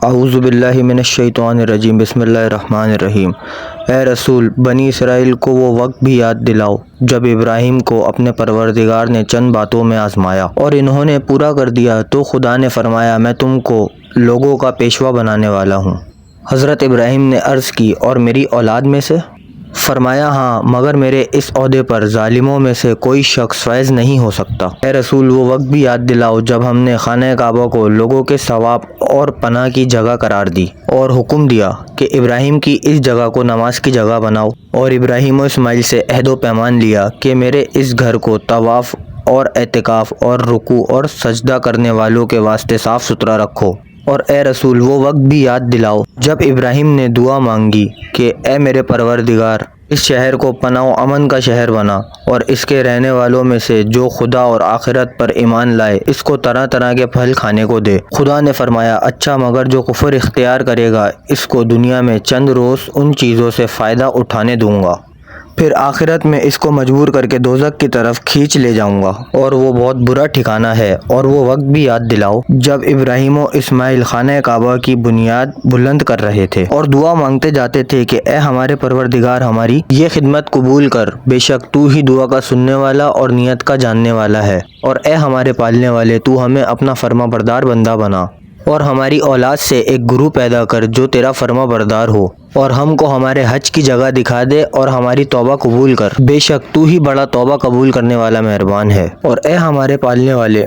اعوذ باللہ من الشیطان الرجیم بسم اللہ الرحمن الرحیم۔ اے رسول، بنی اسرائیل کو وہ وقت بھی یاد دلاؤ جب ابراہیم کو اپنے پروردگار نے چند باتوں میں آزمایا اور انہوں نے پورا کر دیا تو خدا نے فرمایا میں تم کو لوگوں کا پیشوا بنانے والا ہوں۔ حضرت ابراہیم نے عرض کی اور میری اولاد میں سے؟ فرمایا ہاں، مگر میرے اس عہدے پر ظالموں میں سے کوئی شخص فائز نہیں ہو سکتا۔ اے رسول، وہ وقت بھی یاد دلاؤ جب ہم نے خانہ کعبہ کو لوگوں کے ثواب اور پناہ کی جگہ قرار دی اور حکم دیا کہ ابراہیم کی اس جگہ کو نماز کی جگہ بناؤ، اور ابراہیم و اسماعیل سے عہد و پیمان لیا کہ میرے اس گھر کو طواف اور اعتکاف اور رکوع اور سجدہ کرنے والوں کے واسطے صاف ستھرا رکھو۔ اور اے رسول، وہ وقت بھی یاد دلاؤ جب ابراہیم نے دعا مانگی کہ اے میرے پروردگار، اس شہر کو پناہ و امن کا شہر بنا، اور اس کے رہنے والوں میں سے جو خدا اور آخرت پر ایمان لائے اس کو طرح طرح کے پھل کھانے کو دے۔ خدا نے فرمایا اچھا، مگر جو کفر اختیار کرے گا اس کو دنیا میں چند روز ان چیزوں سے فائدہ اٹھانے دوں گا، پھر آخرت میں اس کو مجبور کر کے دوزخ کی طرف کھینچ لے جاؤں گا، اور وہ بہت برا ٹھکانہ ہے۔ اور وہ وقت بھی یاد دلاؤ جب ابراہیم و اسماعیل خانہ کعبہ کی بنیاد بلند کر رہے تھے اور دعا مانگتے جاتے تھے کہ اے ہمارے پروردگار، ہماری یہ خدمت قبول کر، بے شک تو ہی دعا کا سننے والا اور نیت کا جاننے والا ہے، اور اے ہمارے پالنے والے، تو ہمیں اپنا فرما بردار بندہ بنا، اور ہماری اولاد سے ایک گروہ پیدا کر جو تیرا فرما بردار ہو، اور ہم کو ہمارے حج کی جگہ دکھا دے، اور ہماری توبہ قبول کر، بے شک تو ہی بڑا توبہ قبول کرنے والا مہربان ہے۔ اور اے ہمارے پالنے والے،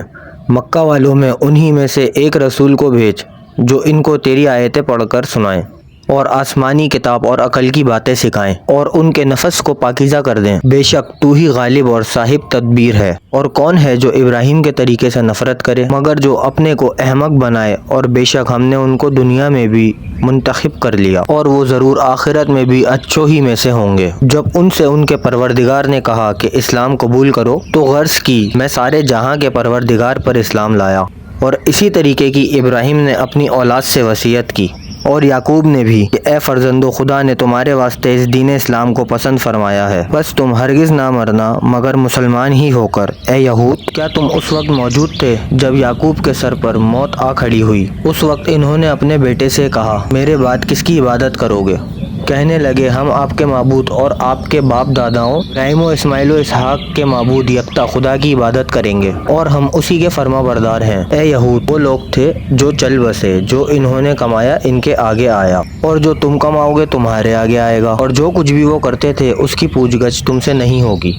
مکہ والوں میں انہی میں سے ایک رسول کو بھیج جو ان کو تیری آیتیں پڑھ کر سنائیں اور آسمانی کتاب اور عقل کی باتیں سکھائیں اور ان کے نفس کو پاکیزہ کر دیں، بے شک تو ہی غالب اور صاحب تدبیر ہے۔ اور کون ہے جو ابراہیم کے طریقے سے نفرت کرے مگر جو اپنے کو احمق بنائے، اور بے شک ہم نے ان کو دنیا میں بھی منتخب کر لیا، اور وہ ضرور آخرت میں بھی اچھوں ہی میں سے ہوں گے۔ جب ان سے ان کے پروردگار نے کہا کہ اسلام قبول کرو تو غرض کی میں سارے جہاں کے پروردگار پر اسلام لایا، اور اسی طریقے کی ابراہیم نے اپنی اولاد سے وصیت کی، اور یعقوب نے بھی کہ اے فرزندو، خدا نے تمہارے واسطے اس دین اسلام کو پسند فرمایا ہے، بس تم ہرگز نہ مرنا مگر مسلمان ہی ہو کر۔ اے یہود، کیا تم اس وقت موجود تھے جب یعقوب کے سر پر موت آ کھڑی ہوئی؟ اس وقت انہوں نے اپنے بیٹے سے کہا میرے بعد کس کی عبادت کرو گے؟ کہنے لگے ہم آپ کے معبود اور آپ کے باپ داداؤں ابراہیم و اسماعیل و اسحاق کے معبود یکتا خدا کی عبادت کریں گے، اور ہم اسی کے فرما بردار ہیں۔ اے یہود، وہ لوگ تھے جو چل بسے، جو انہوں نے کمایا ان کے آگے آیا، اور جو تم کماؤ گے تمہارے آگے آئے گا، اور جو کچھ بھی وہ کرتے تھے اس کی پوچھ گچھ تم سے نہیں ہوگی۔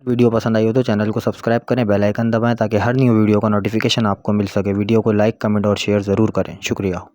ویڈیو پسند آئی ہو تو چینل کو سبسکرائب کریں، بیل آئیکن دبائیں تاکہ ہر نیو ویڈیو کا نوٹیفیکیشن آپ کو مل سکے۔ ویڈیو کو لائک، کمنٹ اور شیئر ضرور کریں۔ شکریہ۔